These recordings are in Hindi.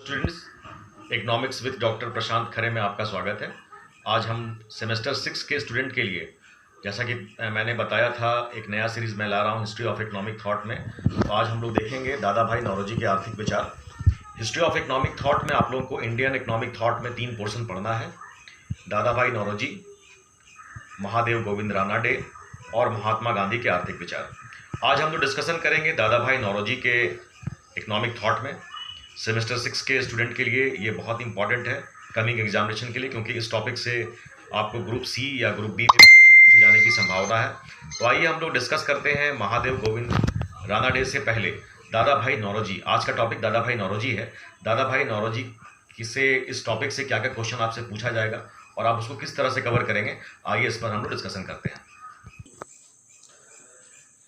स्टूडेंट्स, इकोनॉमिक्स विद डॉक्टर प्रशांत खरे में आपका स्वागत है। आज हम सेमेस्टर 6 के स्टूडेंट के लिए, जैसा कि मैंने बताया था, एक नया सीरीज़ मैं ला रहा हूँ हिस्ट्री ऑफ इकोनॉमिक थॉट में। तो आज हम लोग देखेंगे दादा भाई नौरोजी के आर्थिक विचार। हिस्ट्री ऑफ इकोनॉमिक थॉट में आप लोगों को इंडियन इकोनॉमिक थॉट में 3 पोर्शन पढ़ना है: दादा भाई नौरोजी, महादेव गोविंद रानाडे और महात्मा गांधी के आर्थिक विचार। आज हम लोग डिस्कशन करेंगे दादा भाई नौरोजी के इकोनॉमिक थॉट में। सेमेस्टर 6 के स्टूडेंट के लिए ये बहुत इंपॉर्टेंट है कमिंग एग्जामिनेशन के लिए, क्योंकि इस टॉपिक से आपको ग्रुप सी या ग्रुप बी में क्वेश्चन पूछे जाने की संभावना है। तो आइए हम लोग डिस्कस करते हैं महादेव गोविंद रानाडे से पहले दादा भाई नौरोजी। आज का टॉपिक दादा भाई नौरोजी है। दादा भाई नौरोजी से इस टॉपिक से क्या क्या क्वेश्चन आपसे पूछा जाएगा और आप उसको किस तरह से कवर करेंगे, आइए इस पर हम लोग डिस्कशन करते हैं।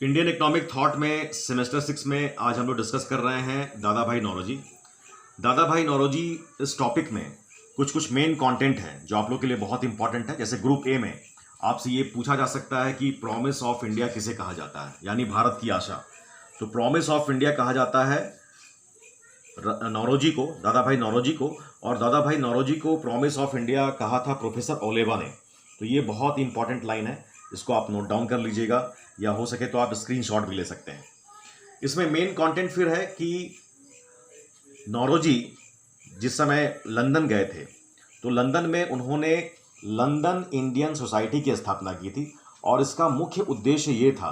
इंडियन इकोनॉमिक थॉट में सेमेस्टर 6 में आज हम लोग डिस्कस कर रहे हैं दादा भाई नौरोजी। दादा भाई नौरोजी इस टॉपिक में कुछ मेन कंटेंट है जो आप लोग के लिए बहुत इंपॉर्टेंट है। जैसे ग्रुप ए में आपसे ये पूछा जा सकता है कि प्रॉमिस ऑफ इंडिया किसे कहा जाता है, यानी भारत की आशा। तो प्रॉमिस ऑफ इंडिया कहा जाता है नौरोजी को, दादा भाई नौरोजी को। और दादा भाई नौरोजी को प्रॉमिस ऑफ इंडिया कहा था प्रोफेसर ओलेवा ने। तो ये बहुत इंपॉर्टेंट लाइन है, इसको आप नोट डाउन कर लीजिएगा, या हो सके तो आप स्क्रीनशॉट भी ले सकते हैं। इसमें मेन कंटेंट फिर है कि नौरोजी जिस समय लंदन गए थे, तो लंदन में उन्होंने लंदन इंडियन सोसाइटी की स्थापना की थी। और इसका मुख्य उद्देश्य ये था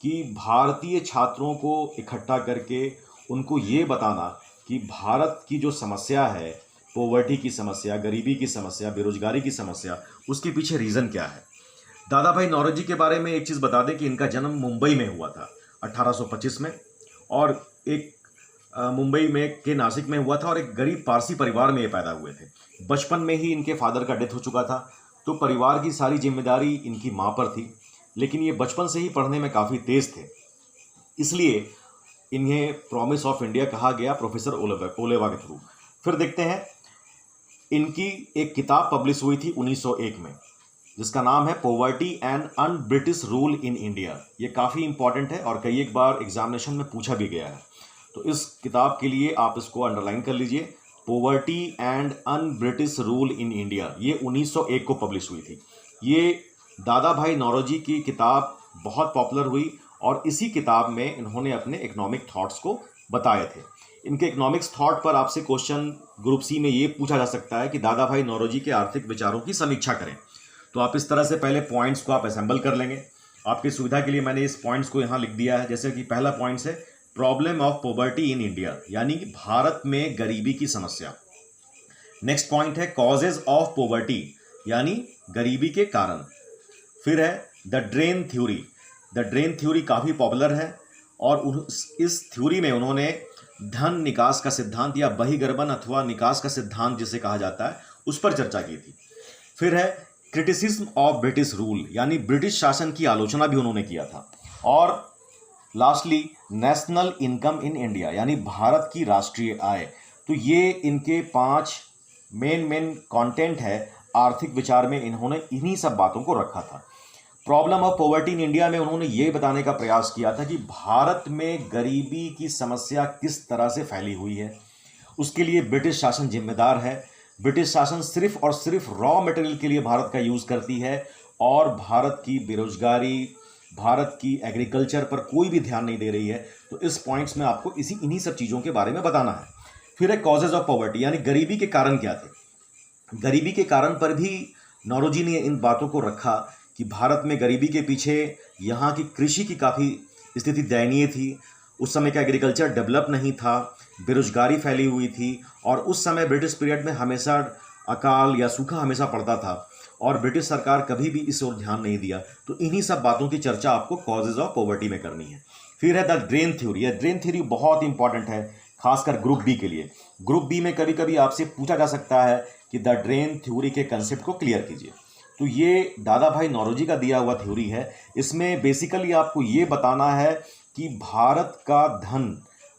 कि भारतीय छात्रों को इकट्ठा करके उनको ये बताना कि भारत की जो समस्या है, पॉवर्टी की समस्या, गरीबी की समस्या, बेरोजगारी की समस्या, उसके पीछे रीज़न क्या है। दादा भाई नौरोजी के बारे में एक चीज़ बता दें कि इनका जन्म मुंबई में हुआ था 1825 में, और एक मुंबई में के नासिक में हुआ था, और एक गरीब पारसी परिवार में ये पैदा हुए थे। बचपन में ही इनके फादर का डेथ हो चुका था, तो परिवार की सारी जिम्मेदारी इनकी माँ पर थी। लेकिन ये बचपन से ही पढ़ने में काफ़ी तेज़ थे, इसलिए इन्हें प्रॉमिस ऑफ इंडिया कहा गया प्रोफेसर ओलेवा के थ्रू। फिर देखते हैं, इनकी एक किताब पब्लिश हुई थी 1901 में, जिसका नाम है poverty and un British rule in India. ये काफ़ी इंपॉर्टेंट है और कई एक बार एग्जामिनेशन में पूछा भी गया है। तो इस किताब के लिए आप इसको अंडरलाइन कर लीजिए, poverty and un British rule in India. ये 1901 को पब्लिश हुई थी। ये दादा भाई नौरोजी की किताब बहुत पॉपुलर हुई, और इसी किताब में इन्होंने अपने इकोनॉमिक थॉट्स को बताए थे। इनके इकोनॉमिक्स थॉट पर आपसे क्वेश्चन ग्रुप सी में ये पूछा जा सकता है कि दादा भाई नौरोजी के आर्थिक विचारों की समीक्षा करें। तो आप इस तरह से पहले पॉइंट्स को आप असेंबल कर लेंगे। आपकी सुविधा के लिए मैंने इस पॉइंट्स को यहाँ लिख दिया है। जैसे कि पहला पॉइंट्स है problem of poverty in India, यानी कि भारत में गरीबी की समस्या। नेक्स्ट पॉइंट है कॉजेज ऑफ पॉवर्टी, यानी गरीबी के कारण। फिर है the drain theory. The drain theory काफ़ी पॉपुलर है, और इस थ्योरी में उन्होंने धन निकास का सिद्धांत या बहिर्गमन अथवा निकास का सिद्धांत जिसे कहा जाता है, उस पर चर्चा की थी। फिर है क्रिटिसिज्म ऑफ ब्रिटिश रूल, यानी ब्रिटिश शासन की आलोचना भी उन्होंने किया था। और lastly national income in India, यानी भारत की राष्ट्रीय आय। तो ये इनके 5 मेन कंटेंट है आर्थिक विचार में। इन्होंने इन्हीं सब बातों को रखा था। Problem of poverty in India में उन्होंने ये बताने का प्रयास किया था कि भारत में गरीबी की समस्या किस तरह से फैली हुई है। उसके लिए ब्रिटिश शासन जिम्मेदार है। ब्रिटिश शासन सिर्फ और सिर्फ रॉ मटेरियल के लिए भारत का यूज़ करती है, और भारत की बेरोजगारी, भारत की एग्रीकल्चर पर कोई भी ध्यान नहीं दे रही है। तो इस पॉइंट्स में आपको इन्हीं सब चीज़ों के बारे में बताना है। फिर है कॉजेज ऑफ पॉवर्टी, यानी गरीबी के कारण क्या थे। गरीबी के कारण पर भी नौरोजी ने इन बातों को रखा कि भारत में गरीबी के पीछे यहाँ की कृषि की काफ़ी स्थिति दयनीय थी। उस समय का एग्रीकल्चर डेवलप नहीं था, बेरोजगारी फैली हुई थी, और उस समय ब्रिटिश पीरियड में हमेशा अकाल या सूखा हमेशा पड़ता था, और ब्रिटिश सरकार कभी भी इस ओर ध्यान नहीं दिया। तो इन्हीं सब बातों की चर्चा आपको कॉजेज ऑफ पॉवर्टी में करनी है। फिर है द ड्रेन थ्योरी। यह ड्रेन थ्योरी बहुत इंपॉर्टेंट है, खासकर ग्रुप बी के लिए। ग्रुप बी में कभी कभी आपसे पूछा जा सकता है कि द ड्रेन थ्योरी के कंसेप्ट को क्लियर कीजिए। तो ये दादा भाई नौरोजी का दिया हुआ थ्योरी है। इसमें बेसिकली आपको ये बताना है कि भारत का धन,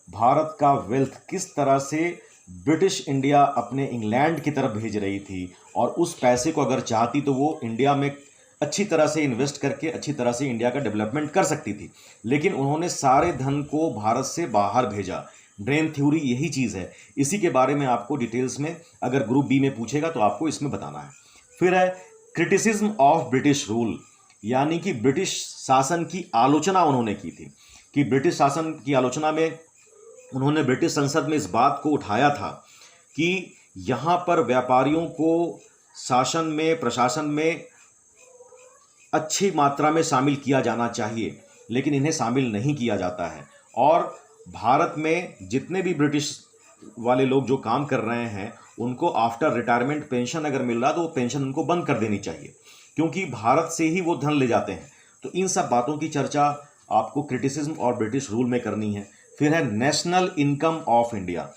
भारत का वेल्थ किस तरह से ब्रिटिश इंडिया अपने इंग्लैंड की तरफ भेज रही थी, और उस पैसे को अगर चाहती तो वो इंडिया में अच्छी तरह से इन्वेस्ट करके अच्छी तरह से इंडिया का डेवलपमेंट कर सकती थी। लेकिन उन्होंने सारे धन को भारत से बाहर भेजा, ड्रेन थ्योरी यही चीज़ है। इसी के बारे में आपको डिटेल्स में अगर ग्रुप बी में पूछेगा तो आपको इसमें बताना है। फिर है क्रिटिसिज्म ऑफ ब्रिटिश रूल, यानी कि ब्रिटिश शासन की आलोचना उन्होंने की थी, कि ब्रिटिश शासन की आलोचना में उन्होंने ब्रिटिश संसद में इस बात को उठाया था कि यहाँ पर व्यापारियों को शासन में, प्रशासन में अच्छी मात्रा में शामिल किया जाना चाहिए, लेकिन इन्हें शामिल नहीं किया जाता है। और भारत में जितने भी ब्रिटिश वाले लोग जो काम कर रहे हैं उनको आफ्टर रिटायरमेंट पेंशन अगर मिल रहा तो वो पेंशन उनको बंद कर देनी चाहिए, क्योंकि भारत से ही वो धन ले जाते हैं। तो इन सब बातों की चर्चा आपको क्रिटिसिज्म और ब्रिटिश रूल में करनी है। फिर है नेशनल इनकम ऑफ इंडिया।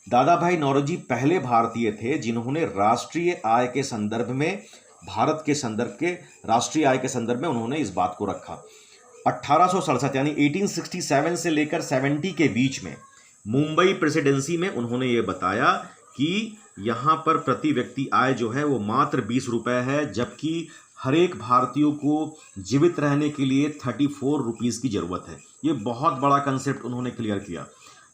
दादा भाई नौरोजी पहले भारतीय थे जिन्होंने राष्ट्रीय आय के संदर्भ में, भारत के संदर्भ के राष्ट्रीय आय के संदर्भ में उन्होंने इस बात को रखा। 1867 यानी 1867 से लेकर 70 के बीच में मुंबई प्रेसिडेंसी में उन्होंने ये बताया कि यहाँ पर प्रति व्यक्ति आय जो है वो मात्र 20 रुपये है, जबकि हर एक भारतीयों को जीवित रहने के लिए 34 रुपीज़ की ज़रूरत है। ये बहुत बड़ा कंसेप्ट उन्होंने क्लियर किया।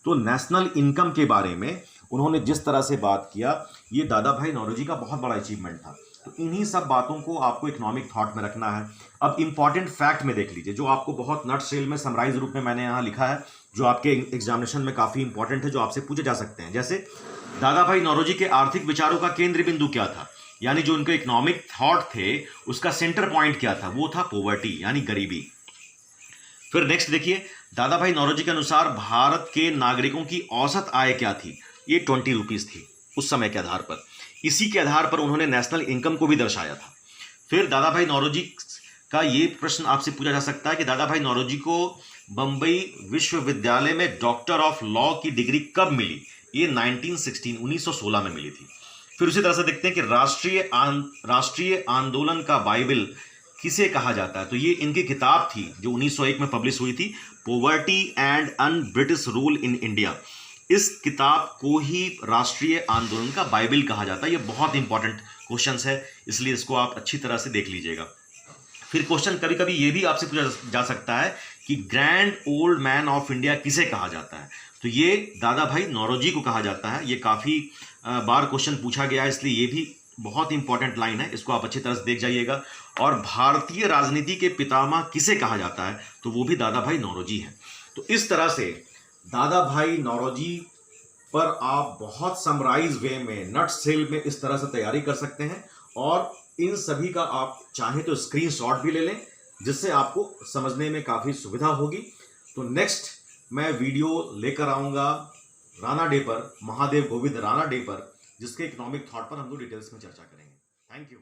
तो नेशनल इनकम के बारे में उन्होंने जिस तरह से बात किया, ये दादा भाई नौरोजी का बहुत बड़ा अचीवमेंट था। तो इन्हीं सब बातों को आपको इकोनॉमिक थॉट में रखना है। अब इंपॉर्टेंट फैक्ट में देख लीजिए, जो आपको बहुत नट सेल में समराइज रूप में मैंने यहाँ लिखा है, जो आपके एग्जामिनेशन में काफ़ी इंपॉर्टेंट है, जो आपसे पूछे जा सकते हैं। जैसे दादा भाई नौरोजी के आर्थिक विचारों का केंद्र बिंदु क्या था, यानी जो उनके इकोनॉमिक थॉट थे उसका सेंटर पॉइंट क्या था, वो था पॉवर्टी यानी गरीबी। फिर नेक्स्ट देखिए, दादा भाई नौरोजी के अनुसार भारत के नागरिकों की औसत आय क्या थी, ये 20 रुपीज़ थी उस समय के आधार पर। इसी के आधार पर उन्होंने नेशनल इनकम को भी दर्शाया था। फिर दादा भाई नौरोजी का ये प्रश्न आपसे पूछा जा सकता है कि दादा भाई नौरोजी को बंबई विश्वविद्यालय में डॉक्टर ऑफ लॉ की डिग्री कब मिली, ये 1916 में मिली थी। फिर उसी तरह से देखते हैं कि राष्ट्रीय आंदोलन का बाइबल किसे कहा जाता है, तो ये इनकी किताब थी जो 1901 में पब्लिश हुई थी, poverty and un British rule in India. इस किताब को ही राष्ट्रीय आंदोलन का बाइबल कहा जाता है। ये बहुत इंपॉर्टेंट क्वेश्चंस है, इसलिए इसको आप अच्छी तरह से देख लीजिएगा। फिर क्वेश्चन कभी कभी ये भी आपसे पूछा जा सकता है कि grand old man of India किसे कहा जाता है, तो ये दादा भाई नौरोजी को कहा जाता है। ये काफ़ी बार क्वेश्चन पूछा गया है, इसलिए ये भी बहुत इंपॉर्टेंट लाइन है, इसको आप अच्छी तरह से देख जाइएगा। और भारतीय राजनीति के पितामह किसे कहा जाता है, तो वो भी दादा भाई नौरोजी हैं। तो इस तरह से दादा भाई नौरोजी पर आप बहुत समराइज वे में, नट सेल में इस तरह से तैयारी कर सकते हैं। और इन सभी का आप चाहें तो स्क्रीनशॉट भी ले लें, जिससे आपको समझने में काफ़ी सुविधा होगी। तो नेक्स्ट मैं वीडियो लेकर आऊँगा राणा डे पर, महादेव गोविंद राणा डे पर, जिसके इकोनॉमिक थॉट पर हम लोग डिटेल्स में चर्चा करेंगे। Thank you.